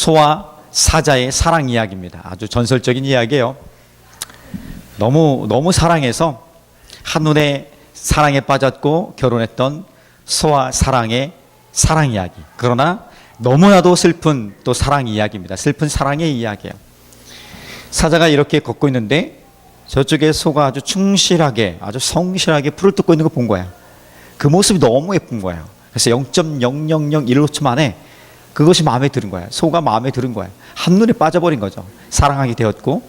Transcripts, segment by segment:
소와 사자의 사랑 이야기입니다. 아주 전설적인 이야기예요. 너무 사랑해서 한눈에 사랑에 빠졌고 결혼했던 소와 사랑의 사랑 이야기. 그러나 너무나도 슬픈 또 사랑 이야기입니다. 슬픈 사랑의 이야기예요. 사자가 이렇게 걷고 있는데 저쪽에 소가 아주 충실하게, 아주 성실하게 풀을 뜯고 있는 걸 본 거야. 그 모습이 너무 예쁜 거예요. 그래서 0.0001초 만에 그것이 마음에 드는 거야. 소가 마음에 드는 거야. 한눈에 빠져버린 거죠. 사랑하게 되었고,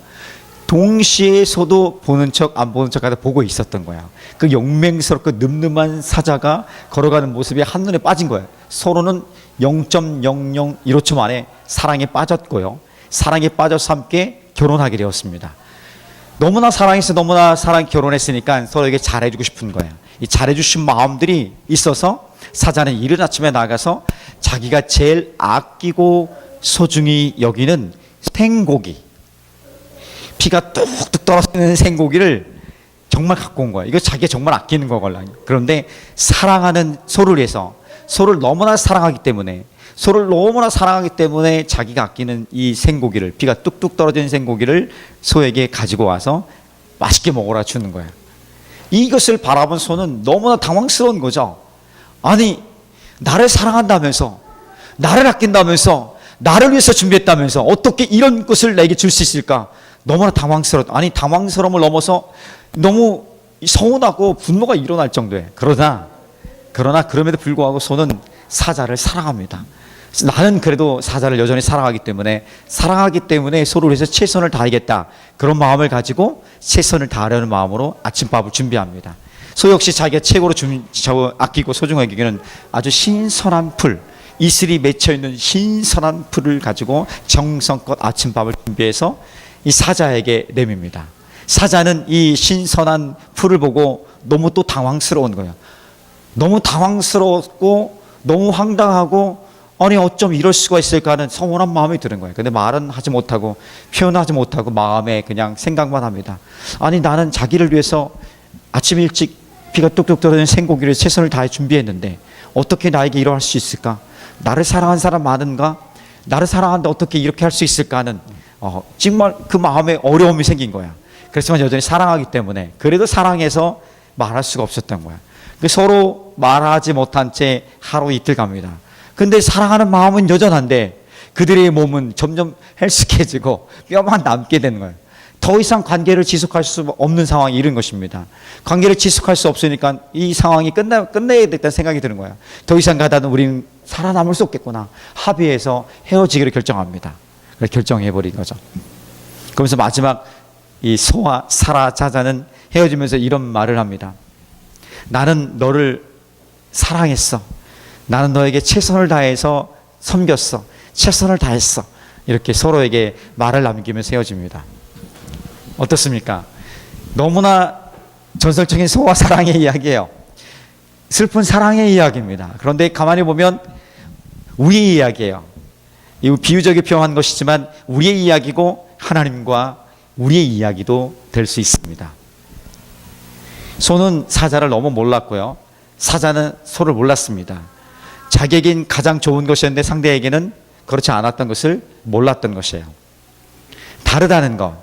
동시에 소도 보는 척 안 보는 척 하다 보고 있었던 거야. 그 용맹스럽고 늠름한 사자가 걸어가는 모습이 한눈에 빠진 거야. 서로는 0.0015초 만에 사랑에 빠졌고요. 사랑에 빠져서 함께 결혼하게 되었습니다. 너무나 사랑해서 너무나 결혼했으니까 서로에게 잘해주고 싶은 거야. 이 잘해주신 마음들이 있어서 사자는 이른 아침에 나가서 자기가 제일 아끼고 소중히 여기는 생고기, 피가 뚝뚝 떨어지는 생고기를 정말 갖고 온 거야. 이거 자기가 정말 아끼는 거걸라. 그런데 사랑하는 소를 위해서, 소를 너무나 사랑하기 때문에 자기가 아끼는 이 생고기를, 피가 뚝뚝 떨어지는 생고기를 소에게 가지고 와서 맛있게 먹으라 주는 거야. 이것을 바라본 소는 너무나 당황스러운 거죠. 아니, 나를 사랑한다면서, 나를 아낀다면서, 나를 위해서 준비했다면서 어떻게 이런 것을 내게 줄 수 있을까? 너무나 당황스러웠다. 아니, 당황스러움을 넘어서 너무 서운하고 분노가 일어날 정도에. 그러나 그럼에도 불구하고 소는 사자를 사랑합니다. 나는 그래도 사자를 여전히 사랑하기 때문에 소를 위해서 최선을 다하겠다, 그런 마음을 가지고 최선을 다하려는 마음으로 아침밥을 준비합니다. 소 역시 자기가 최고로 아끼고 소중하게 여기는 아주 신선한 풀, 이슬이 맺혀있는 신선한 풀을 가지고 정성껏 아침밥을 준비해서 이 사자에게 내밉니다. 사자는 이 신선한 풀을 보고 너무 또 당황스러운 거예요. 너무 당황스럽고 너무 황당하고, 아니 어쩜 이럴 수가 있을까 하는 서운한 마음이 드는 거예요. 근데 말은 하지 못하고 표현하지 못하고 마음에 그냥 생각만 합니다. 아니, 나는 자기를 위해서 아침 일찍 피가 뚝뚝 떨어지는 생고기를 최선을 다해 준비했는데 어떻게 나에게 이러할 수 있을까? 나를 사랑하는 사람 많은가? 나를 사랑하는데 어떻게 이렇게 할 수 있을까 하는 정말 그 마음에 어려움이 생긴 거야. 그렇지만 여전히 사랑하기 때문에 그래도 사랑해서 말할 수가 없었던 거야. 서로 말하지 못한 채 하루 이틀 갑니다. 근데 사랑하는 마음은 여전한데 그들의 몸은 점점 헬스케지고 뼈만 남게 되는 거예요. 더 이상 관계를 지속할 수 없는 상황이 이른 것입니다. 관계를 지속할 수 없으니까 이 상황이 끝내야 되겠다는 생각이 드는 거예요. 더 이상 가다는 우리는 살아남을 수 없겠구나. 합의해서 헤어지기로 결정합니다. 결정해버린 거죠. 그러면서 마지막 이 소와 사자는 헤어지면서 이런 말을 합니다. 나는 너를 사랑했어. 나는 너에게 최선을 다해서 섬겼어. 최선을 다했어. 이렇게 서로에게 말을 남기면서 헤어집니다. 어떻습니까? 너무나 전설적인 소와 사랑의 이야기예요. 슬픈 사랑의 이야기입니다. 그런데 가만히 보면 우리의 이야기예요. 이 비유적인 표현한 것이지만 우리의 이야기고 하나님과 우리의 이야기도 될 수 있습니다. 소는 사자를 너무 몰랐고요. 사자는 소를 몰랐습니다. 자기에겐 가장 좋은 것이었는데 상대에게는 그렇지 않았던 것을 몰랐던 것이에요. 다르다는 것,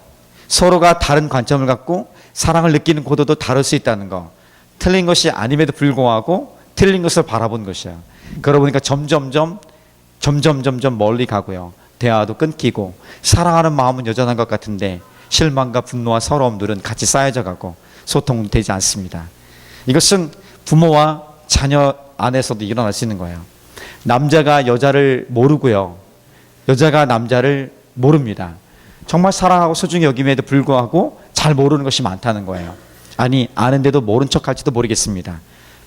서로가 다른 관점을 갖고 사랑을 느끼는 고도도 다를 수 있다는 것, 틀린 것이 아님에도 불구하고 틀린 것을 바라본 것이에요. 그러다 보니까 점점 멀리 가고요. 대화도 끊기고 사랑하는 마음은 여전한 것 같은데 실망과 분노와 서러움들은 같이 쌓여져 가고 소통되지 않습니다. 이것은 부모와 자녀 안에서도 일어날 수 있는 거예요. 남자가 여자를 모르고요. 여자가 남자를 모릅니다. 정말 사랑하고 소중히 여김에도 불구하고 잘 모르는 것이 많다는 거예요. 아니, 아는데도 모른 척 할지도 모르겠습니다.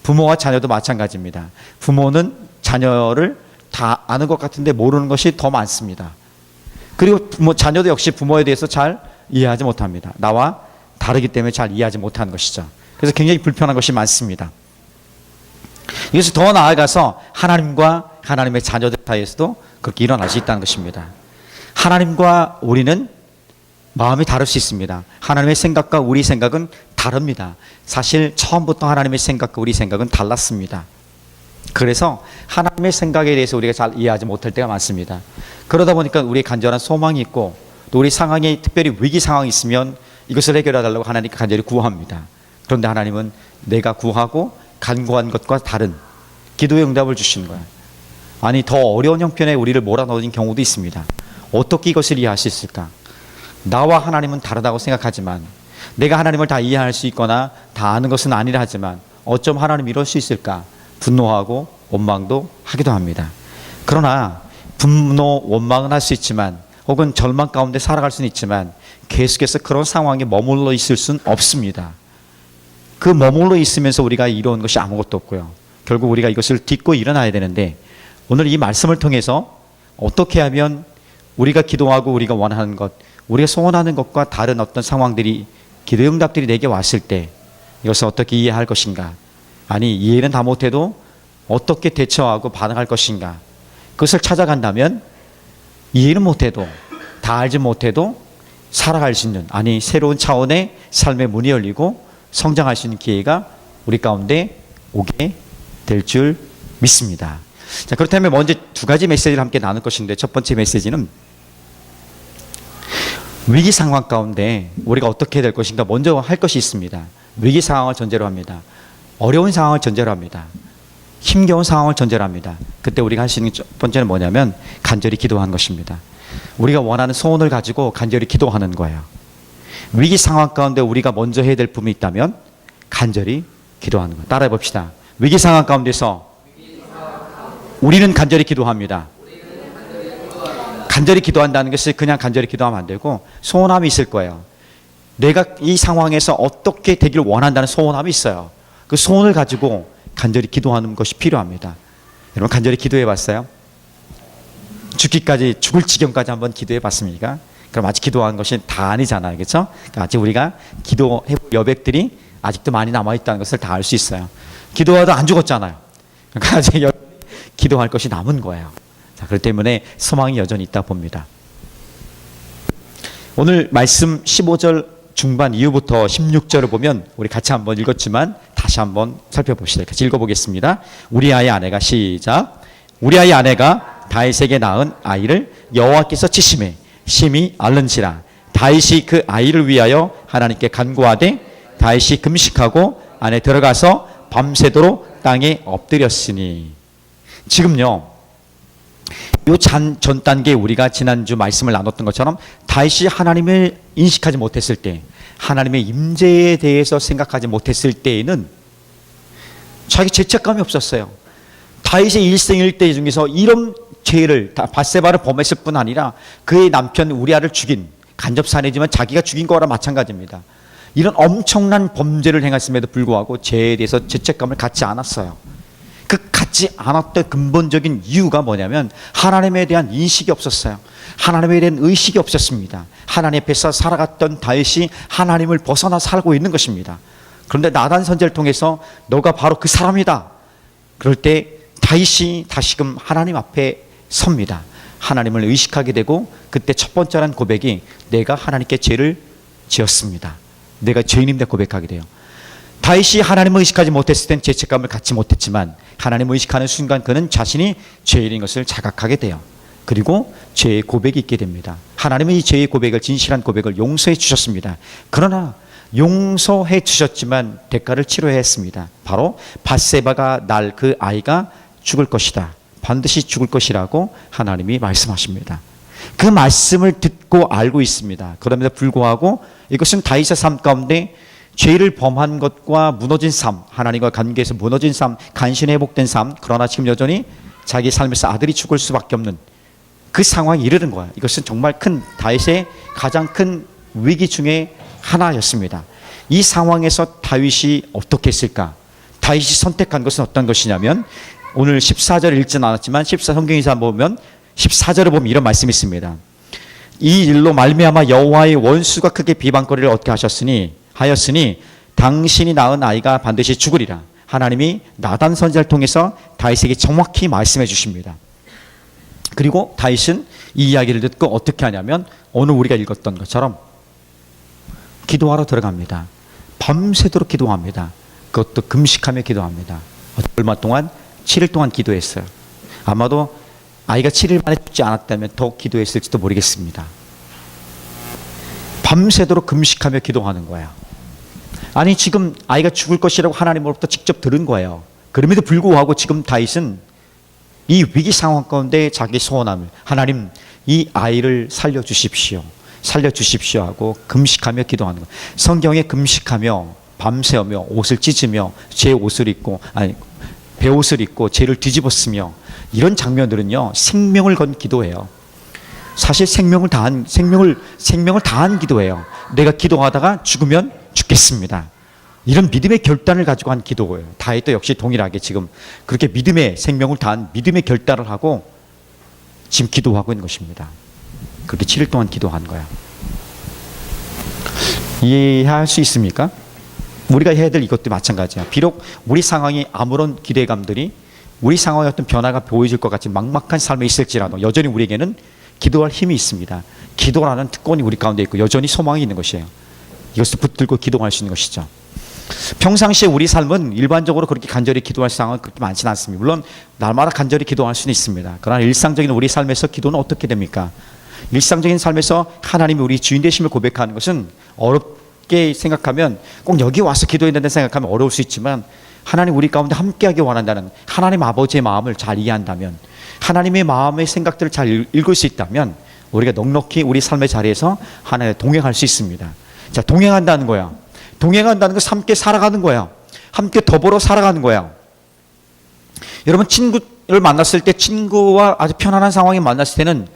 부모와 자녀도 마찬가지입니다. 부모는 자녀를 다 아는 것 같은데 모르는 것이 더 많습니다. 그리고 자녀도 역시 부모에 대해서 잘 이해하지 못합니다. 나와 다르기 때문에 잘 이해하지 못하는 것이죠. 그래서 굉장히 불편한 것이 많습니다. 이것이 더 나아가서 하나님과 하나님의 자녀들 사이에서도 그렇게 일어날 수 있다는 것입니다. 하나님과 우리는 마음이 다를 수 있습니다. 하나님의 생각과 우리 생각은 다릅니다. 사실 처음부터 하나님의 생각과 우리 생각은 달랐습니다. 그래서 하나님의 생각에 대해서 우리가 잘 이해하지 못할 때가 많습니다. 그러다 보니까 우리의 간절한 소망이 있고 또 우리 상황이 특별히 위기 상황이 있으면 이것을 해결해 달라고 하나님께 간절히 구합니다. 그런데 하나님은 내가 구하고 간구한 것과 다른 기도의 응답을 주시는 거예요. 아니, 더 어려운 형편에 우리를 몰아넣은 경우도 있습니다. 어떻게 이것을 이해할 수 있을까? 나와 하나님은 다르다고 생각하지만, 내가 하나님을 다 이해할 수 있거나 다 아는 것은 아니라 하지만 어쩜 하나님 이럴 수 있을까? 분노하고 원망도 하기도 합니다. 그러나 분노, 원망은 할 수 있지만, 혹은 절망 가운데 살아갈 수는 있지만 계속해서 그런 상황에 머물러 있을 수는 없습니다. 그 머물러 있으면서 우리가 이루는 것이 아무것도 없고요. 결국 우리가 이것을 딛고 일어나야 되는데, 오늘 이 말씀을 통해서 어떻게 하면 우리가 기도하고 우리가 원하는 것, 우리가 소원하는 것과 다른 어떤 상황들이, 기도의 응답들이 내게 왔을 때 이것을 어떻게 이해할 것인가, 아니 이해는 다 못해도 어떻게 대처하고 반응할 것인가, 그것을 찾아간다면 이해는 못해도, 다 알지 못해도 살아갈 수 있는, 아니 새로운 차원의 삶의 문이 열리고 성장할 수 있는 기회가 우리 가운데 오게 될 줄 믿습니다. 자, 그렇다면 먼저 두 가지 메시지를 함께 나눌 것인데, 첫 번째 메시지는 위기 상황 가운데 우리가 어떻게 될 것인가 먼저 할 것이 있습니다. 위기 상황을 전제로 합니다. 어려운 상황을 전제로 합니다. 힘겨운 상황을 전제로 합니다. 그때 우리가 할 수 있는 첫 번째는 뭐냐면 간절히 기도하는 것입니다. 우리가 원하는 소원을 가지고 간절히 기도하는 거예요. 위기 상황 가운데 우리가 먼저 해야 될 부분이 있다면 간절히 기도하는 거예요. 따라해 봅시다. 위기 상황 가운데서 우리는 간절히 기도합니다. 간절히 기도한다는 것이 그냥 간절히 기도하면 안 되고 소원함이 있을 거예요. 내가 이 상황에서 어떻게 되기를 원한다는 소원함이 있어요. 그 소원을 가지고 간절히 기도하는 것이 필요합니다. 여러분 간절히 기도해 봤어요? 죽기까지, 죽을 지경까지 한번 기도해 봤습니까? 그럼 아직 기도한 것이 다 아니잖아요. 그렇죠? 그러니까 아직 우리가 기도해 볼 여백들이 아직도 많이 남아있다는 것을 다 알 수 있어요. 기도하다 안 죽었잖아요. 그러니까 아직 기도할 것이 남은 거예요. 자, 그렇기 때문에 소망이 여전히 있다 봅니다. 오늘 말씀 15절 중반 이후부터 16절을 보면 우리 같이 한번 읽었지만 다시 한번 살펴봅시다. 같이 읽어보겠습니다. 우리아의 아내가, 시작. 우리아의 아내가 다윗에게 낳은 아이를 여호와께서 치심해 심히 앓는지라. 다윗이 그 아이를 위하여 하나님께 간구하되 다윗이 금식하고 안에 들어가서 밤새도록 땅에 엎드렸으니. 지금요, 요 전 단계에 우리가 지난주 말씀을 나눴던 것처럼 다윗이 하나님을 인식하지 못했을 때, 하나님의 임재에 대해서 생각하지 못했을 때에는 자기 죄책감이 없었어요. 다윗의 일생일대 중에서 이런 죄를, 밧세바를 범했을 뿐 아니라 그의 남편 우리아를 죽인, 간접사내지만 자기가 죽인 거랑 마찬가지입니다. 이런 엄청난 범죄를 행했음에도 불구하고 죄에 대해서 죄책감을 갖지 않았어요. 그 갖지 않았던 근본적인 이유가 뭐냐면 하나님에 대한 인식이 없었어요. 하나님에 대한 의식이 없었습니다. 하나님 앞에서 살아갔던 다윗이 하나님을 벗어나 살고 있는 것입니다. 그런데 나단 선지자를 통해서 너가 바로 그 사람이다. 그럴 때 다윗이 다시금 하나님 앞에 섭니다. 하나님을 의식하게 되고, 그때 첫 번째란 고백이 내가 하나님께 죄를 지었습니다. 내가 죄인임을 고백하게 돼요. 다윗이 하나님을 의식하지 못했을 땐 죄책감을 갖지 못했지만 하나님을 의식하는 순간 그는 자신이 죄인인 것을 자각하게 돼요. 그리고 죄의 고백이 있게 됩니다. 하나님은 이 죄의 고백을, 진실한 고백을 용서해 주셨습니다. 그러나 용서해 주셨지만 대가를 치러야 했습니다. 바로 밧세바가 낳을 그 아이가 죽을 것이다. 반드시 죽을 것이라고 하나님이 말씀하십니다. 그 말씀을 듣고 알고 있습니다. 그럼에도 불구하고 이것은 다윗의 삶 가운데 죄를 범한 것과 무너진 삶, 하나님과 관계에서 무너진 삶, 간신히 회복된 삶, 그러나 지금 여전히 자기 삶에서 아들이 죽을 수밖에 없는 그 상황에 이르는 거야. 이것은 정말 큰, 다윗의 가장 큰 위기 중에 하나였습니다. 이 상황에서 다윗이 어떻게 했을까? 다윗이 선택한 것은 어떤 것이냐면, 오늘 14절 읽지는 않았지만 14 성경에서 보면 14절을 보면 이런 말씀이 있습니다. 이 일로 말미암아 여호와의 원수가 크게 비방거리를 얻게 하였으니 당신이 낳은 아이가 반드시 죽으리라. 하나님이 나단 선지자를 통해서 다윗에게 정확히 말씀해 주십니다. 그리고 다윗은 이 이야기를 듣고 어떻게 하냐면 오늘 우리가 읽었던 것처럼 기도하러 들어갑니다. 밤새도록 기도합니다. 그것도 금식하며 기도합니다. 얼마 동안? 7일 동안 기도했어요. 아마도 아이가 7일 만에 죽지 않았다면 더 기도했을지도 모르겠습니다. 밤새도록 금식하며 기도하는 거야. 아니 지금 아이가 죽을 것이라고 하나님으로부터 직접 들은 거예요. 그럼에도 불구하고 지금 다윗은 이 위기 상황 가운데 자기 소원함을, 하나님 이 아이를 살려주십시오, 살려주십시오 하고 금식하며 기도하는 거예요. 성경에 금식하며 밤새우며 옷을 찢으며 제 옷을 입고, 아니 베옷을 입고 죄를 뒤집었으며, 이런 장면들은요 생명을 건 기도예요. 사실 생명을 다한 기도예요. 내가 기도하다가 죽으면 죽겠습니다. 이런 믿음의 결단을 가지고 한 기도예요. 다윗도 역시 동일하게 지금 그렇게 믿음의 생명을 다한 믿음의 결단을 하고 지금 기도하고 있는 것입니다. 그렇게 7일 동안 기도한 거야. 이해할 수 있습니까? 우리가 해야 될 이것도 마찬가지야. 비록 우리 상황이 아무런 기대감들이, 우리 상황의 어떤 변화가 보여질 것 같이 막막한 삶에 있을지라도 여전히 우리에게는 기도할 힘이 있습니다. 기도라는 특권이 우리 가운데 있고 여전히 소망이 있는 것이에요. 이것을 붙들고 기도할 수 있는 것이죠. 평상시에 우리 삶은 일반적으로 그렇게 간절히 기도할 상황은 그렇게 많지는 않습니다. 물론 날마다 간절히 기도할 수는 있습니다. 그러나 일상적인 우리 삶에서 기도는 어떻게 됩니까? 일상적인 삶에서 하나님이 우리 주인 되심을 고백하는 것은 어렵게 생각하면, 꼭 여기 와서 기도해야 된다고 생각하면 어려울 수 있지만, 하나님 우리 가운데 함께하기 원한다는 하나님 아버지의 마음을 잘 이해한다면, 하나님의 마음의 생각들을 잘 읽을 수 있다면 우리가 넉넉히 우리 삶의 자리에서 하나님과 동행할 수 있습니다. 자, 동행한다는 거야. 동행한다는 것은 함께 살아가는 거야. 함께 더불어 살아가는 거야. 여러분, 친구를 만났을 때, 친구와 아주 편안한 상황에 만났을 때는,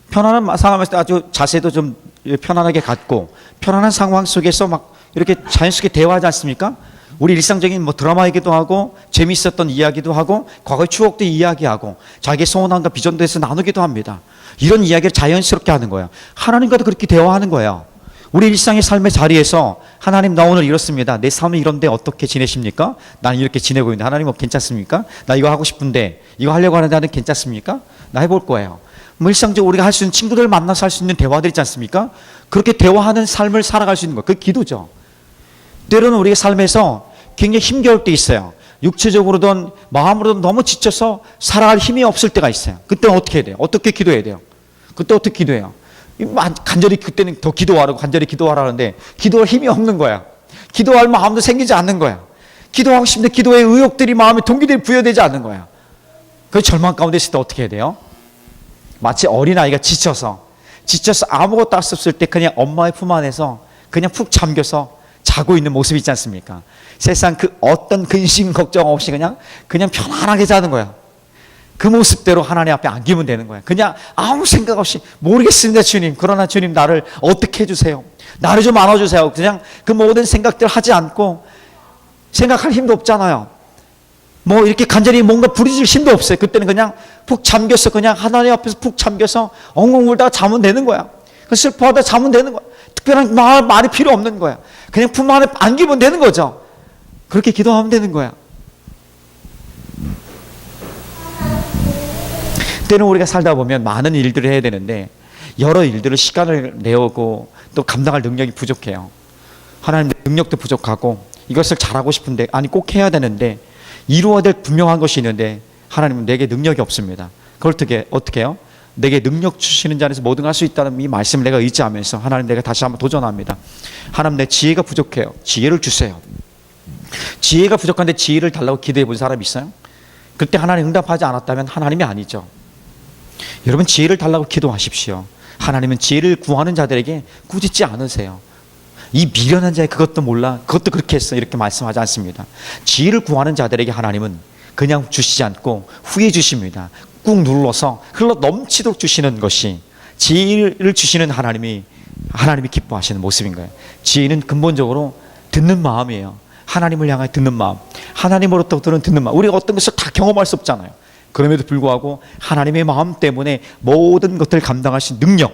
편안한 상황에서 아주 자세도 좀 편안하게 갖고 편안한 상황 속에서 막 이렇게 자연스럽게 대화하지 않습니까? 우리 일상적인 뭐 드라마 얘기도 하고 재미있었던 이야기도 하고 과거의 추억도 이야기하고 자기의 소원함과 비전에 대해서 나누기도 합니다. 이런 이야기를 자연스럽게 하는 거예요. 하나님과도 그렇게 대화하는 거예요. 우리 일상의 삶의 자리에서 하나님, 나 오늘 이렇습니다. 내 삶이 이런데 어떻게 지내십니까? 나는 이렇게 지내고 있는데 하나님 괜찮습니까? 나 이거 하고 싶은데 이거 하려고 하는데 하는 괜찮습니까? 나 해볼 거예요. 뭐 일상적으로 우리가 할 수 있는, 친구들 만나서 할 수 있는 대화들 있지 않습니까? 그렇게 대화하는 삶을 살아갈 수 있는 거, 그게 기도죠. 때로는 우리의 삶에서 굉장히 힘겨울 때 있어요. 육체적으로든 마음으로든 너무 지쳐서 살아갈 힘이 없을 때가 있어요. 그때는 어떻게 해야 돼요? 어떻게 기도해야 돼요? 그때 어떻게 기도해요? 간절히, 그때는 더 기도하라고 간절히 기도하라는데 기도할 힘이 없는 거야. 기도할 마음도 생기지 않는 거야. 기도하고 싶은데 기도의 의욕들이, 마음에 동기들이 부여되지 않는 거야. 그 절망 가운데 있을 때 어떻게 해야 돼요? 마치 어린아이가 지쳐서 아무것도 할 수 없을 때 그냥 엄마의 품 안에서 그냥 푹 잠겨서 자고 있는 모습이 있지 않습니까? 세상 그 어떤 근심 걱정 없이 그냥 편안하게 자는 거야. 그 모습대로 하나님 앞에 안기면 되는 거야. 그냥 아무 생각 없이, 모르겠습니다 주님, 그러나 주님 나를 어떻게 해주세요, 나를 좀 안아주세요. 그냥 그 모든 생각들 하지 않고, 생각할 힘도 없잖아요. 뭐 이렇게 간절히 뭔가 부르짖을 힘도 없어요. 그때는 그냥 푹 잠겨서, 그냥 하나님 앞에서 푹 잠겨서 엉엉 울다가 자면 되는 거야. 슬퍼하다 자면 되는 거야. 특별한 말이 필요 없는 거야. 그냥 품 안에 안기면 되는 거죠. 그렇게 기도하면 되는 거야. 때는 우리가 살다 보면 많은 일들을 해야 되는데 여러 일들을 시간을 내오고 또 감당할 능력이 부족해요. 하나님, 능력도 부족하고 이것을 잘하고 싶은데, 아니 꼭 해야 되는데, 이루어야 될 분명한 것이 있는데 하나님은 내게 능력이 없습니다. 그걸 어떻게 해요? 내게 능력 주시는 자에서 뭐든 할 수 있다는 이 말씀을 내가 의지하면서, 하나님, 내가 다시 한번 도전합니다. 하나님, 내 지혜가 부족해요. 지혜를 주세요. 지혜가 부족한데 지혜를 달라고 기도해 본 사람 있어요? 그때 하나님 응답하지 않았다면 하나님이 아니죠. 여러분, 지혜를 달라고 기도하십시오. 하나님은 지혜를 구하는 자들에게 꾸짖지 않으세요. 이 미련한 자의 그것도 몰라, 그것도 그렇게 했어, 이렇게 말씀하지 않습니다. 지혜를 구하는 자들에게 하나님은 그냥 주시지 않고 후해 주십니다. 꾹 눌러서 흘러 넘치도록 주시는 것이, 지혜를 주시는 하나님이 기뻐하시는 모습인 거예요. 지혜는 근본적으로 듣는 마음이에요. 하나님을 향해 듣는 마음, 하나님으로부터 들은 듣는 마음. 우리가 어떤 것을 다 경험할 수 없잖아요. 그럼에도 불구하고 하나님의 마음 때문에 모든 것들을 감당하신 능력,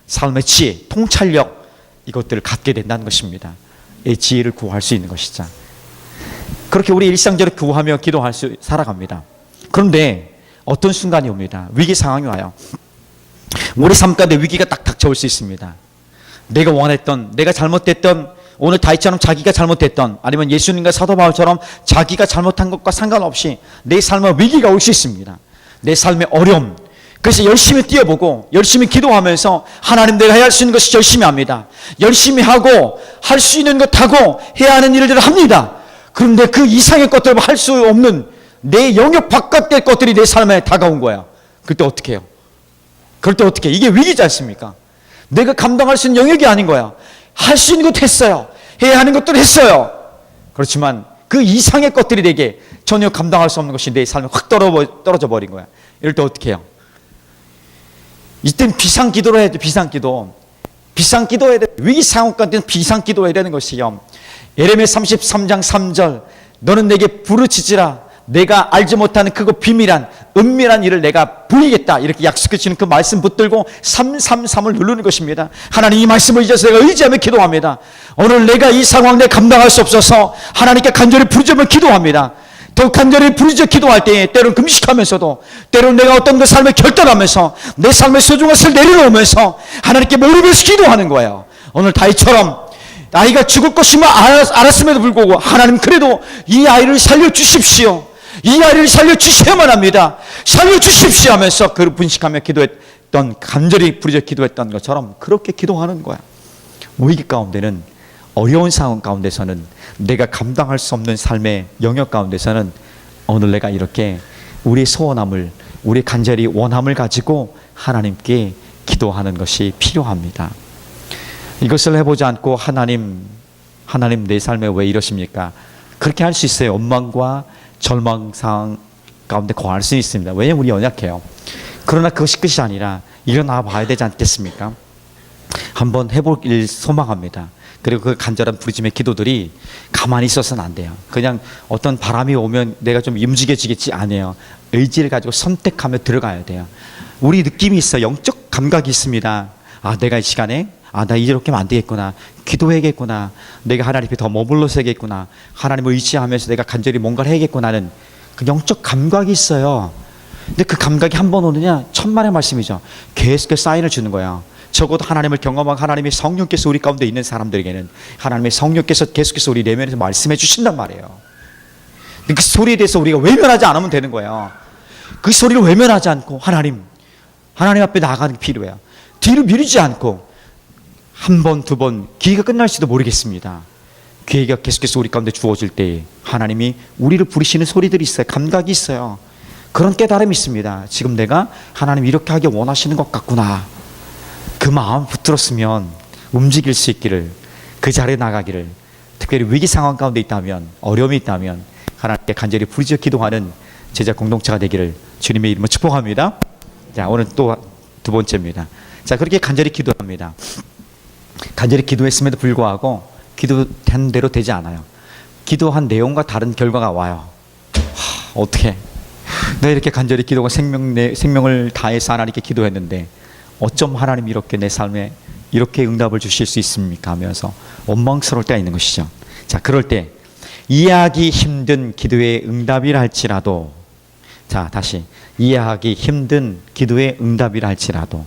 삶의 지혜, 통찰력, 이것들을 갖게 된다는 것입니다. 이 지혜를 구할 수 있는 것이죠. 그렇게 우리 일상적으로 구하며 기도할 수 살아갑니다. 그런데 어떤 순간이 옵니다. 위기 상황이 와요. 우리 삶 가운데 위기가 딱 닥쳐올 수 있습니다. 내가 원했던, 내가 잘못됐던, 오늘 다윗처럼 자기가 잘못됐던, 아니면 예수님과 사도 바울처럼 자기가 잘못한 것과 상관없이 내 삶에 위기가 올 수 있습니다. 내 삶의 어려움, 그래서 열심히 뛰어보고 열심히 기도하면서 하나님 내가 해야 할 수 있는 것이 열심히 합니다. 열심히 하고 할 수 있는 것 하고 해야 하는 일들을 합니다. 그런데 그 이상의 것들을 할 수 없는 내 영역 바깥의 것들이 내 삶에 다가온 거야. 그때 어떻게 해요? 그럴 때 어떻게 해요? 이게 위기지 않습니까? 내가 감당할 수 있는 영역이 아닌 거야. 할 수 있는 것 했어요. 해야 하는 것들 했어요. 그렇지만 그 이상의 것들이 내게 전혀 감당할 수 없는 것이 내 삶에 확 떨어져 버린 거야. 이럴 때 어떻게 해요? 이땐 비상기도를 해야 돼. 비상기도. 비상기도해야 돼. 위기 상황 가운데는 비상기도해야 되는 것이요. 예레미야 33장 3절 너는 내게 부르짖으라. 내가 알지 못하는 그거 비밀한 은밀한 일을 내가 보이겠다. 이렇게 약속해 주는 그 말씀 붙들고 333을 누르는 것입니다. 하나님 이 말씀을 잊어서 내가 의지하며 기도합니다. 오늘 내가 이 상황 내 감당할 수 없어서 하나님께 간절히 부르짖으며 기도합니다. 더 간절히 부르짖어 기도할 때에 때로는 금식하면서도 때로는 내가 어떤 그 삶을 결단하면서 내 삶의 소중한 것을 내려놓으면서 하나님께 몰입해서 기도하는 거예요. 오늘 다윗처럼 아이가 죽을 것임을 알았음에도 불구하고 하나님 그래도 이 아이를 살려주십시오. 이 아이를 살려주셔야만 합니다. 살려주십시오 하면서 그 분식하며 기도했던 간절히 부르짖어 기도했던 것처럼 그렇게 기도하는 거야. 위기 가운데는 어려운 상황 가운데서는 내가 감당할 수 없는 삶의 영역 가운데서는 오늘 내가 이렇게 우리의 소원함을 우리의 간절히 원함을 가지고 하나님께 기도하는 것이 필요합니다. 이것을 해보지 않고 하나님 내 삶에 왜 이러십니까? 그렇게 할 수 있어요. 원망과 절망 상황 가운데 거할 수 있습니다. 왜냐하면 우리 연약해요. 그러나 그것이 끝이 아니라 일어나 봐야 되지 않겠습니까? 한번 해보길 소망합니다. 그리고 그 간절한 부르짖음의 기도들이 가만히 있어서는 안 돼요. 그냥 어떤 바람이 오면 내가 좀 움직여지겠지 아니에요. 의지를 가지고 선택하며 들어가야 돼요. 우리 느낌이 있어요. 영적 감각이 있습니다. 아, 내가 이 시간에 나 이렇게 하면 안 되겠구나. 기도해야겠구나. 내가 하나님 앞에 더 머물러서야겠구나. 하나님을 의지하면서 내가 간절히 뭔가를 해야겠구나는 그 영적 감각이 있어요. 근데 그 감각이 한 번 오느냐? 천만의 말씀이죠. 계속해서 사인을 주는 거야. 적어도 하나님을 경험한 하나님의 성령께서 우리 가운데 있는 사람들에게는 하나님의 성령께서 계속해서 우리 내면에서 말씀해 주신단 말이에요. 그 소리에 대해서 우리가 외면하지 않으면 되는 거예요. 그 소리를 외면하지 않고 하나님 앞에 나아가는 게 필요해요. 뒤를 미루지 않고 한 번, 두 번 기회가 끝날지도 모르겠습니다. 기회가 계속해서 우리 가운데 주어질 때 하나님이 우리를 부르시는 소리들이 있어요. 감각이 있어요. 그런 깨달음이 있습니다. 지금 내가 하나님 이렇게 하기 원하시는 것 같구나. 그 마음 붙들었으면 움직일 수 있기를, 그 자리에 나가기를, 특별히 위기 상황 가운데 있다면, 어려움이 있다면 하나님께 간절히 부르짖어 기도하는 제자 공동체가 되기를 주님의 이름으로 축복합니다. 자, 오늘 또 두 번째입니다. 자, 그렇게 간절히 기도합니다. 간절히 기도했음에도 불구하고 기도한 대로 되지 않아요. 기도한 내용과 다른 결과가 와요. 어떻게? 내가 이렇게 간절히 기도가 생명을 다해서 하나님께 기도했는데 어쩜 하나님 이렇게 내 삶에 이렇게 응답을 주실 수 있습니까? 하면서 원망스러울 때가 있는 것이죠. 자, 그럴 때 이해하기 힘든 기도의 응답이라 할지라도, 자, 다시 이해하기 힘든 기도의 응답이라 할지라도,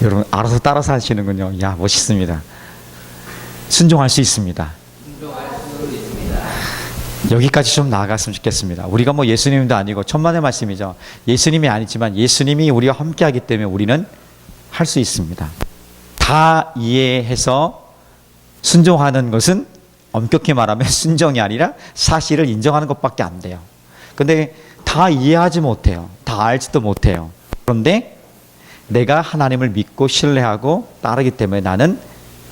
여러분 알아서 따라서 하시는군요. 야, 멋있습니다. 순종할 수 있습니다. 여기까지 좀 나아갔으면 좋겠습니다. 우리가 뭐 예수님도 아니고 천만의 말씀이죠. 예수님이 아니지만 예수님이 우리와 함께하기 때문에 우리는 할 수 있습니다. 다 이해해서 순종하는 것은 엄격히 말하면 순종이 아니라 사실을 인정하는 것밖에 안 돼요. 근데 다 이해하지 못해요. 다 알지도 못해요. 그런데 내가 하나님을 믿고 신뢰하고 따르기 때문에 나는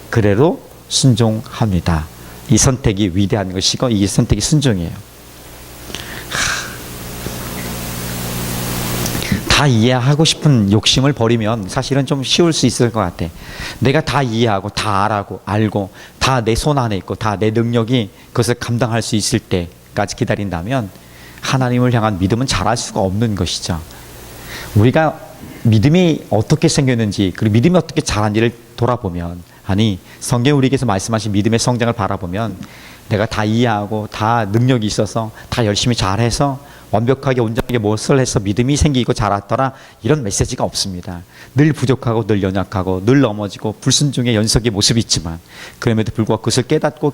그대로 순종합니다. 이 선택이 위대한 것이고 이 선택이 순종이에요. 다 이해하고 싶은 욕심을 버리면 사실은 좀 쉬울 수 있을 것 같아. 내가 다 이해하고 다 알고 다 내 손 안에 있고 다 내 능력이 그것을 감당할 수 있을 때까지 기다린다면 하나님을 향한 믿음은 자랄 수가 없는 것이죠. 우리가 믿음이 어떻게 생겼는지 그리고 믿음이 어떻게 자란지를 돌아보면, 아니 성경 우리에게서 말씀하신 믿음의 성장을 바라보면 내가 다 이해하고 다 능력이 있어서 다 열심히 잘해서 완벽하게 온전하게 무엇을 해서 믿음이 생기고 자랐더라, 이런 메시지가 없습니다. 늘 부족하고 늘 연약하고 늘 넘어지고 불순종의 연속의 모습이 있지만 그럼에도 불구하고 그것을 깨닫고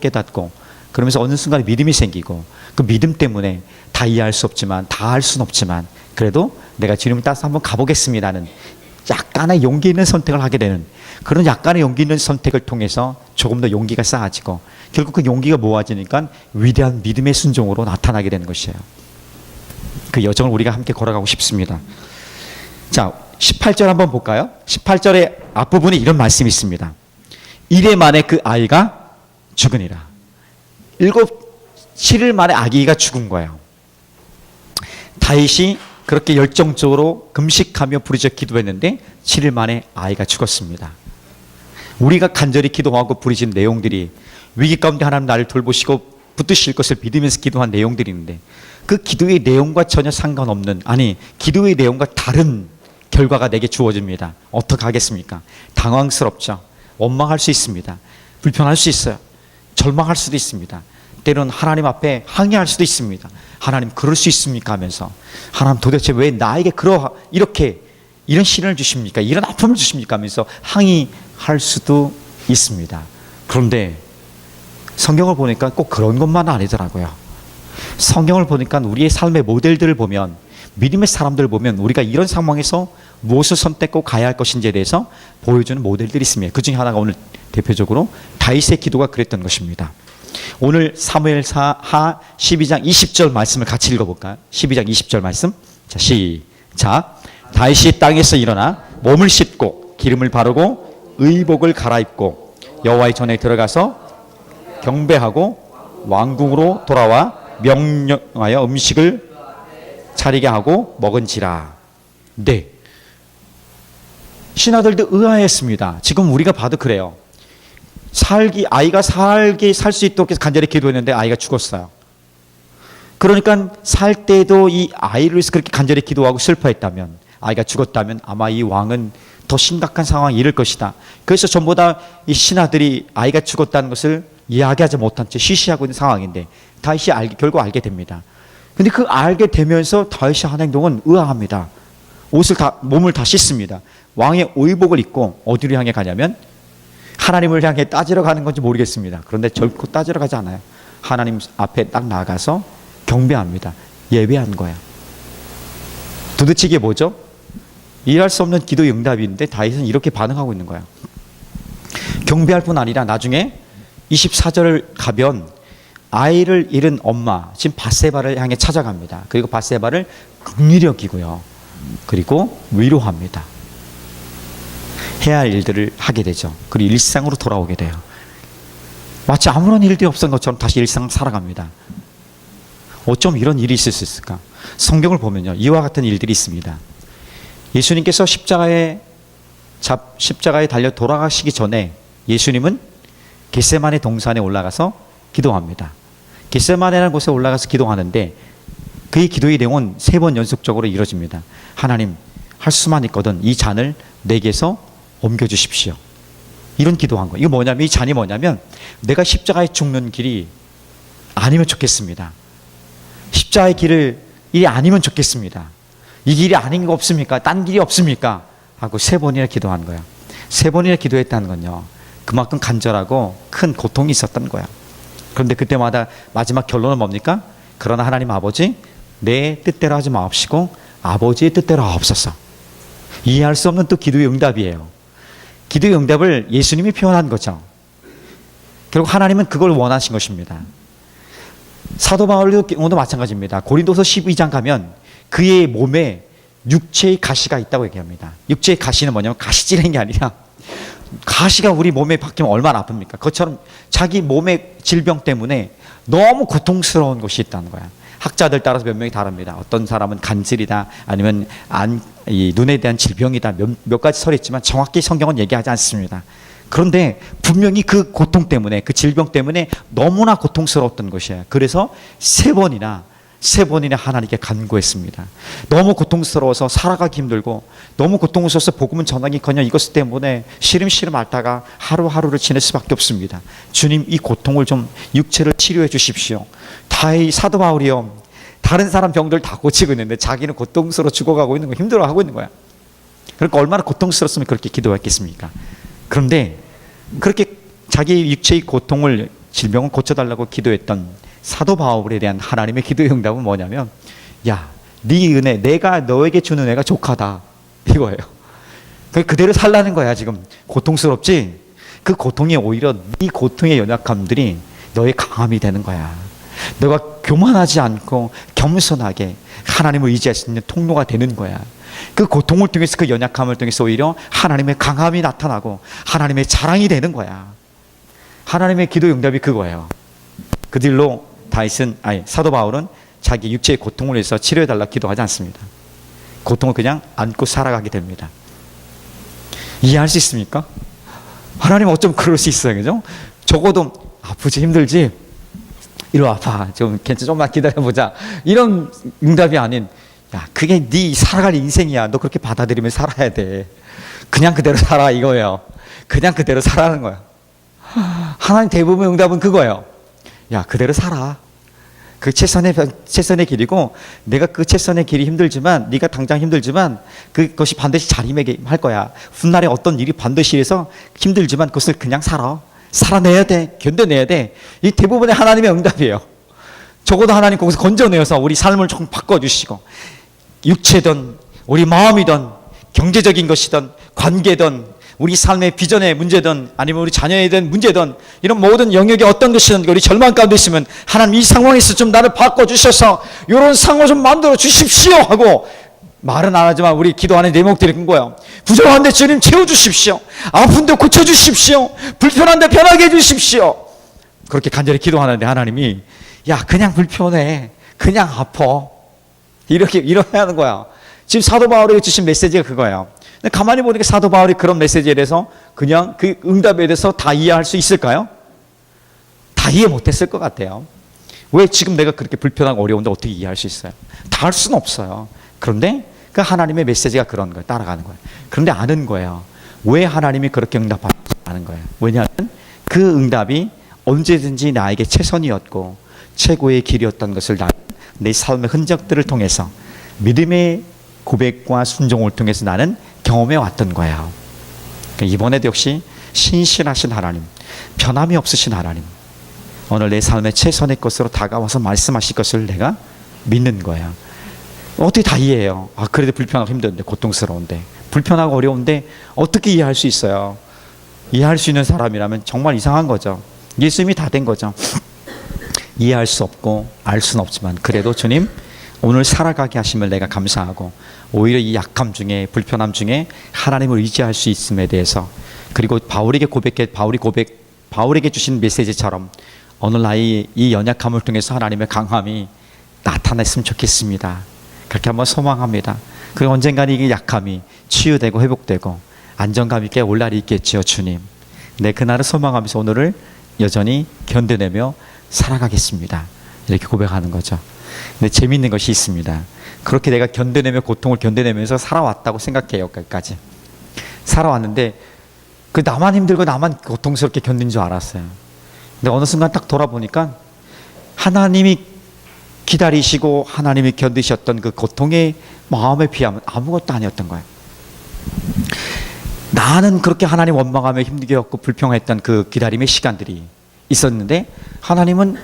그러면서 어느 순간에 믿음이 생기고 그 믿음 때문에 다 이해할 수 없지만 다 할 수는 없지만 그래도 내가 주님을 따라서 한번 가보겠습니다는 약간의 용기 있는 선택을 하게 되는 그런 약간의 용기 있는 선택을 통해서 조금 더 용기가 쌓아지고 결국 그 용기가 모아지니까 위대한 믿음의 순종으로 나타나게 되는 것이에요. 그 여정을 우리가 함께 걸어가고 싶습니다. 자, 18절 한번 볼까요? 18절의 앞부분에 이런 말씀이 있습니다. 이래 만에 그 아이가 죽으니라. 7일 만에 아기가 죽은 거예요. 다윗이 그렇게 열정적으로 금식하며 부르짖어 기도했는데 7일 만에 아이가 죽었습니다. 우리가 간절히 기도하고 부르짖은 내용들이 위기 가운데 하나님 나를 돌보시고 붙드실 것을 믿으면서 기도한 내용들이 있는데 그 기도의 내용과 전혀 상관없는, 아니 기도의 내용과 다른 결과가 내게 주어집니다. 어떻게 하겠습니까? 당황스럽죠. 원망할 수 있습니다. 불편할 수 있어요. 절망할 수도 있습니다. 때로는 하나님 앞에 항의할 수도 있습니다. 하나님 그럴 수 있습니까? 하면서 하나님 도대체 왜 나에게 이렇게 이런 시련을 주십니까? 이런 아픔을 주십니까? 하면서 항의할 수도 있습니다. 그런데 성경을 보니까 꼭 그런 것만 아니더라고요. 성경을 보니까 우리의 삶의 모델들을 보면, 믿음의 사람들을 보면 우리가 이런 상황에서 무엇을 선택하고 가야 할 것인지에 대해서 보여주는 모델들이 있습니다. 그 중에 하나가 오늘 대표적으로 다윗의 기도가 그랬던 것입니다. 오늘 사무엘하 12장 20절 말씀을 같이 읽어볼까요? 12장 20절 말씀. 자, 시작. 다윗이 땅에서 일어나 몸을 씻고 기름을 바르고 의복을 갈아입고 여호와의 전에 들어가서 경배하고 왕궁으로 돌아와 명령하여 음식을 차리게 하고 먹은지라. 네, 신하들도 의아했습니다. 지금 우리가 봐도 그래요. 아이가 살 수 있도록 해서 간절히 기도했는데 아이가 죽었어요. 그러니까 살 때도 이 아이를 위해서 그렇게 간절히 기도하고 슬퍼했다면, 아이가 죽었다면 아마 이 왕은 더 심각한 상황에 이를 것이다. 그래서 전부 다 이 신하들이 아이가 죽었다는 것을 이야기하지 못한 채 쉬쉬하고 있는 상황인데 다윗이 결국 알게 됩니다. 근데 그 알게 되면서 다윗이 한 행동은 의아합니다. 몸을 다 씻습니다. 왕의 의복을 입고 어디로 향해 가냐면 하나님을 향해 따지러 가는 건지 모르겠습니다. 그런데 결코 따지러 가지 않아요. 하나님 앞에 딱 나가서 경배합니다. 예배한 거야. 도대체 이게 뭐죠? 이해할 수 없는 기도의 응답인데 다윗은 이렇게 반응하고 있는 거야. 경배할 뿐 아니라 나중에 24절을 가면 아이를 잃은 엄마, 지금 밧세바를 향해 찾아갑니다. 그리고 밧세바를 긍휼히 여기고요. 그리고 위로합니다. 해야 할 일들을 하게 되죠. 그리고 일상으로 돌아오게 돼요. 마치 아무런 일들이 없었던 것처럼 다시 일상을 살아갑니다. 어쩜 이런 일이 있을 수 있을까? 성경을 보면요, 이와 같은 일들이 있습니다. 예수님께서 십자가에 달려 돌아가시기 전에 예수님은 겟세마네 동산에 올라가서 기도합니다. 겟세마네라는 곳에 올라가서 기도하는데 그의 기도의 내용은 3번 연속적으로 이루어집니다. 하나님, 할 수만 있거든 이 잔을 내게서 옮겨주십시오. 이런 기도한 거예요. 이거 뭐냐면, 이 잔이 뭐냐면 내가 십자가에 죽는 길이 아니면 좋겠습니다. 십자가의 일이 아니면 좋겠습니다. 이 길이 아닌 거 없습니까? 딴 길이 없습니까? 하고 3번이나 기도한 거야. 3번이나 기도했다는 건요, 그만큼 간절하고 큰 고통이 있었던 거야. 그런데 그때마다 마지막 결론은 뭡니까? 그러나 하나님 아버지, 내 뜻대로 하지 마옵시고 아버지의 뜻대로 하옵소서. 이해할 수 없는 또 기도의 응답이에요. 기도의 응답을 예수님이 표현한 거죠. 결국 하나님은 그걸 원하신 것입니다. 사도 바울도 마찬가지입니다. 고린도서 12장 가면 그의 몸에 육체의 가시가 있다고 얘기합니다. 육체의 가시는 뭐냐면 가시질한 게 아니라, 가시가 우리 몸에 박히면 얼마나 아픕니까? 그것처럼 자기 몸의 질병 때문에 너무 고통스러운 것이 있다는 거야. 학자들 따라서 몇 명이 다릅니다. 어떤 사람은 간질이다, 아니면 이 눈에 대한 질병이다, 몇 가지 설이 있지만 정확히 성경은 얘기하지 않습니다. 그런데 분명히 그 고통 때문에, 그 질병 때문에 너무나 고통스러웠던 것이에요. 그래서 3번이나 하나님께 간구했습니다. 너무 고통스러워서 살아가기 힘들고, 너무 고통스러워서 복음은 전하기커녕 이것 때문에 시름시름 앓다가 하루하루를 지낼 수밖에 없습니다. 주님, 이 고통을 좀, 육체를 치료해 주십시오. 사도 바울이요, 다른 사람 병들 다 고치고 있는데 자기는 고통스러워 죽어가고 있는 거, 힘들어하고 있는 거야. 그러니까 얼마나 고통스러웠으면 그렇게 기도했겠습니까? 그런데 그렇게 자기 육체의 고통을 질병을 고쳐달라고 기도했던 사도 바울에 대한 하나님의 기도의 응답은 뭐냐면, 야, 네 은혜, 내가 너에게 준 은혜가 족하다, 이거예요. 그대로 살라는 거야. 지금 고통스럽지? 그 고통이 오히려 네 고통의 연약함들이 너의 강함이 되는 거야. 너가 교만하지 않고 겸손하게 하나님을 의지할 수 있는 통로가 되는 거야. 그 고통을 통해서, 그 연약함을 통해서 오히려 하나님의 강함이 나타나고 하나님의 자랑이 되는 거야. 하나님의 기도 응답이 그거예요. 그 뒤로 사도 바울은 자기 육체의 고통을 위해서 치료해달라 기도하지 않습니다. 고통을 그냥 안고 살아가게 됩니다. 이해할 수 있습니까? 하나님 어쩜 그럴 수 있어요, 그죠? 적어도 아프지, 힘들지? 이리 와봐, 좀만 기다려보자, 이런 응답이 아닌, 야, 그게 네 살아갈 인생이야. 너 그렇게 받아들이면 살아야 돼. 그냥 그대로 살아, 이거예요. 그냥 그대로 살아는 거야. 하나님 대부분의 응답은 그거예요. 야, 그대로 살아. 그 최선의 길이고, 내가 그 최선의 길이 힘들지만, 네가 당장 힘들지만 그것이 반드시 자리매게 할 거야. 훗날에 어떤 일이 반드시 해서 힘들지만 그것을 그냥 살아내야 돼. 견뎌내야 돼. 이 대부분의 하나님의 응답이에요. 적어도 하나님 거기서 건져내어서 우리 삶을 좀 바꿔주시고, 육체든 우리 마음이든 경제적인 것이든 관계든 우리 삶의 비전의 문제든 아니면 우리 자녀에 대한 문제든 이런 모든 영역의 어떤 것이든 우리 절망 가운데 있으면, 하나님 이 상황에서 좀 나를 바꿔주셔서 이런 상황을 좀 만들어 주십시오 하고, 말은 안 하지만 우리 기도하는 내목들이 큰 거예요. 부족한데 주님 채워주십시오. 아픈데 고쳐주십시오. 불편한데 편하게 해주십시오. 그렇게 간절히 기도하는데 하나님이, 야, 그냥 불편해, 그냥 아파, 이렇게 하는 거야. 지금 사도 바울에게 주신 메시지가 그거예요. 근데 가만히 보니까 사도 바울이 그런 메시지에 대해서, 그냥 그 응답에 대해서 다 이해할 수 있을까요? 다 이해 못했을 것 같아요. 왜 지금 내가 그렇게 불편하고 어려운데 어떻게 이해할 수 있어요? 다 할 수는 없어요. 그런데 그 하나님의 메시지가 그런 거예요. 따라가는 거예요. 그런데 아는 거예요. 왜 하나님이 그렇게 응답하는지 아는 거예요. 왜냐하면 그 응답이 언제든지 나에게 최선이었고 최고의 길이었던 것을 나는 내 삶의 흔적들을 통해서, 믿음의 고백과 순종을 통해서 나는 경험해 왔던 거예요. 이번에도 역시 신실하신 하나님, 변함이 없으신 하나님, 오늘 내 삶의 최선의 것으로 다가와서 말씀하실 것을 내가 믿는 거예요. 어떻게 다 이해해요? 아, 그래도 불편하고 힘든데, 고통스러운데, 불편하고 어려운데 어떻게 이해할 수 있어요? 이해할 수 있는 사람이라면 정말 이상한 거죠. 예수님이 다 된 거죠. 이해할 수 없고 알 수는 없지만, 그래도 주님 오늘 살아가게 하심을 내가 감사하고, 오히려 이 약함 중에, 불편함 중에 하나님을 의지할 수 있음에 대해서, 그리고 바울에게 주신 메시지처럼 오늘 나의 이 연약함을 통해서 하나님의 강함이 나타났으면 좋겠습니다. 그렇게 한번 소망합니다. 그리고 언젠가는 이 약함이 치유되고 회복되고 안정감 있게 올 날이 있겠지요. 주님, 네, 그날을 소망하면서 오늘을 여전히 견뎌내며 살아가겠습니다. 이렇게 고백하는 거죠. 근데 재미있는 것이 있습니다. 그렇게 내가 견뎌내며, 고통을 견뎌내면서 살아왔다고 생각해요. 여기까지 살아왔는데, 그 나만 힘들고 나만 고통스럽게 견딘 줄 알았어요. 근데 어느 순간 딱 돌아보니까 하나님이 기다리시고 하나님이 견디셨던 그 고통의 마음에 비하면 아무것도 아니었던 거예요. 나는 그렇게 하나님 원망하며 힘들게 했고 불평했던 그 기다림의 시간들이 있었는데, 하나님은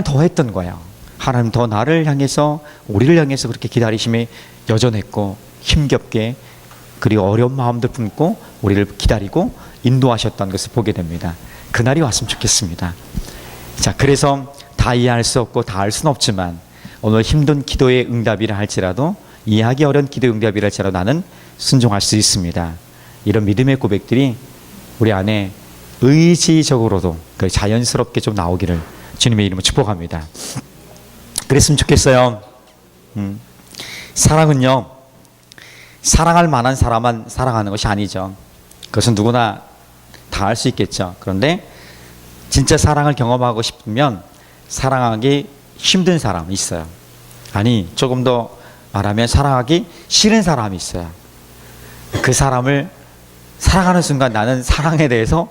더 했던 거예요. 하나님 더 나를 향해서, 우리를 향해서 그렇게 기다리심이 여전했고 힘겹게, 그리고 어려운 마음도 품고 우리를 기다리고 인도하셨던 것을 보게 됩니다. 그날이 왔으면 좋겠습니다. 자, 그래서 다 이해할 수 없고 다 알 수는 없지만, 오늘 힘든 기도의 응답이라 할지라도, 이해하기 어려운 기도의 응답이라 할지라도 나는 순종할 수 있습니다. 이런 믿음의 고백들이 우리 안에 의지적으로도 자연스럽게 좀 나오기를 주님의 이름으로 축복합니다. 그랬으면 좋겠어요. 사랑은요, 사랑할 만한 사람만 사랑하는 것이 아니죠. 그것은 누구나 다 할 수 있겠죠. 그런데 진짜 사랑을 경험하고 싶으면 사랑하기 힘든 사람이 있어요. 아니, 조금 더 말하면 사랑하기 싫은 사람이 있어요. 그 사람을 사랑하는 순간 나는 사랑에 대해서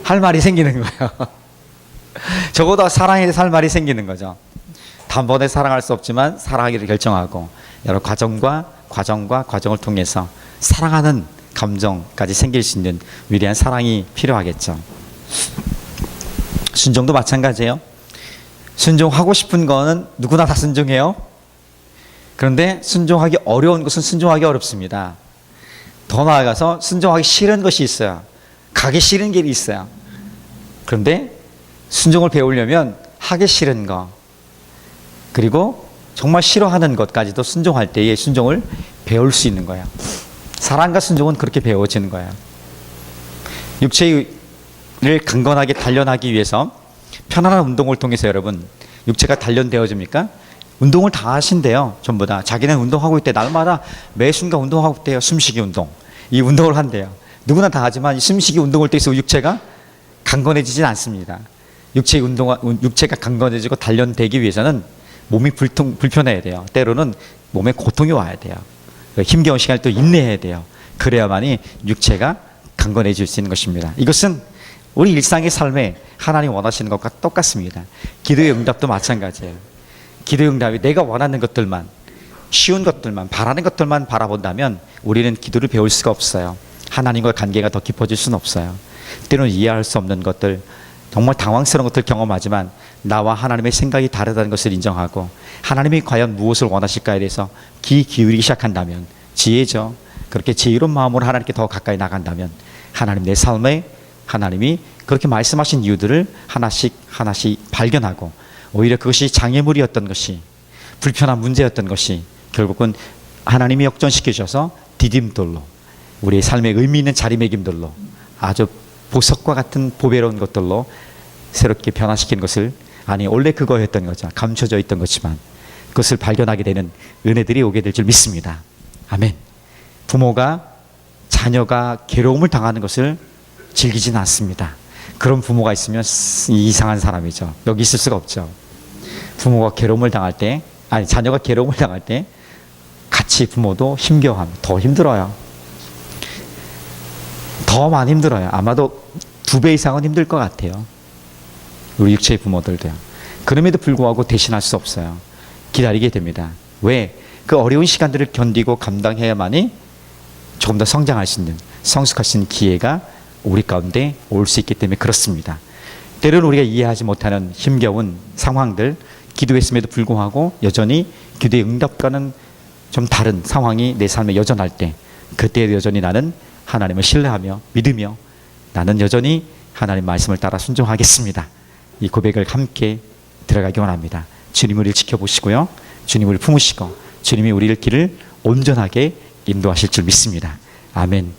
할 말이 생기는 거예요. 적어도 사랑에 대해서 할 말이 생기는 거죠. 단번에 사랑할 수 없지만 사랑하기를 결정하고, 여러 과정을 통해서 사랑하는 감정까지 생길 수 있는 위대한 사랑이 필요하겠죠. 순종도 마찬가지예요. 순종하고 싶은 거는 누구나 다 순종해요. 그런데 순종하기 어려운 것은 순종하기 어렵습니다. 더 나아가서 순종하기 싫은 것이 있어요. 가기 싫은 길이 있어요. 그런데 순종을 배우려면 하기 싫은 거, 그리고 정말 싫어하는 것까지도 순종할 때에 순종을 배울 수 있는 거예요. 사랑과 순종은 그렇게 배워지는 거예요. 육체를 강건하게 단련하기 위해서 편안한 운동을 통해서 여러분, 육체가 단련되어집니까? 운동을 다 하신대요. 전부 다. 자기는 운동하고 있대. 날마다 매 순간 운동하고 있대요. 숨쉬기 운동. 이 운동을 한대요. 누구나 다 하지만 숨쉬기 운동을 통해서 육체가 강건해지진 않습니다. 육체가 강건해지고 단련되기 위해서는 몸이 불편해야 돼요. 때로는 몸에 고통이 와야 돼요. 힘겨운 시간을 또 인내해야 돼요. 그래야만이 육체가 강건해질 수 있는 것입니다. 이것은 우리 일상의 삶에 하나님 원하시는 것과 똑같습니다. 기도의 응답도 마찬가지예요. 기도의 응답이 내가 원하는 것들만, 쉬운 것들만, 바라는 것들만 바라본다면 우리는 기도를 배울 수가 없어요. 하나님과 관계가 더 깊어질 수는 없어요. 때로는 이해할 수 없는 것들, 정말 당황스러운 것들 경험하지만 나와 하나님의 생각이 다르다는 것을 인정하고 하나님이 과연 무엇을 원하실까에 대해서 귀 기울이기 시작한다면, 지혜죠. 그렇게 지혜로운 마음으로 하나님께 더 가까이 나간다면 하나님, 내 삶에 하나님이 그렇게 말씀하신 이유들을 하나씩 발견하고, 오히려 그것이 장애물이었던 것이, 불편한 문제였던 것이 결국은 하나님이 역전시켜 주셔서 디딤돌로, 우리의 삶의 의미 있는 자리매김들로, 아주 보석과 같은 보배로운 것들로 새롭게 변화시키는 것을, 아니 원래 그거였던 거죠. 감춰져 있던 것지만 그것을 발견하게 되는 은혜들이 오게 될 줄 믿습니다. 아멘. 부모가 자녀가 괴로움을 당하는 것을 즐기지는 않습니다. 그런 부모가 있으면 이상한 사람이죠. 여기 있을 수가 없죠. 부모가 괴로움을 당할 때, 아니 자녀가 괴로움을 당할 때 같이 부모도 힘겨워합니다. 더 힘들어요. 더 많이 힘들어요. 아마도 2배 이상은 힘들 것 같아요. 우리 육체의 부모들도요. 그럼에도 불구하고 대신할 수 없어요. 기다리게 됩니다. 왜? 그 어려운 시간들을 견디고 감당해야만이 조금 더 성장할 수 있는, 성숙할 수 있는 기회가 우리 가운데 올 수 있기 때문에 그렇습니다. 때로는 우리가 이해하지 못하는 힘겨운 상황들, 기도했음에도 불구하고 여전히 기도의 응답과는 좀 다른 상황이 내 삶에 여전할 때, 그때 여전히 나는 하나님을 신뢰하며 믿으며 나는 여전히 하나님 말씀을 따라 순종하겠습니다. 이 고백을 함께 들어가기 원합니다. 주님 우리를 지켜보시고요, 주님 우리를 품으시고 주님이 우리를 길을 온전하게 인도하실 줄 믿습니다. 아멘.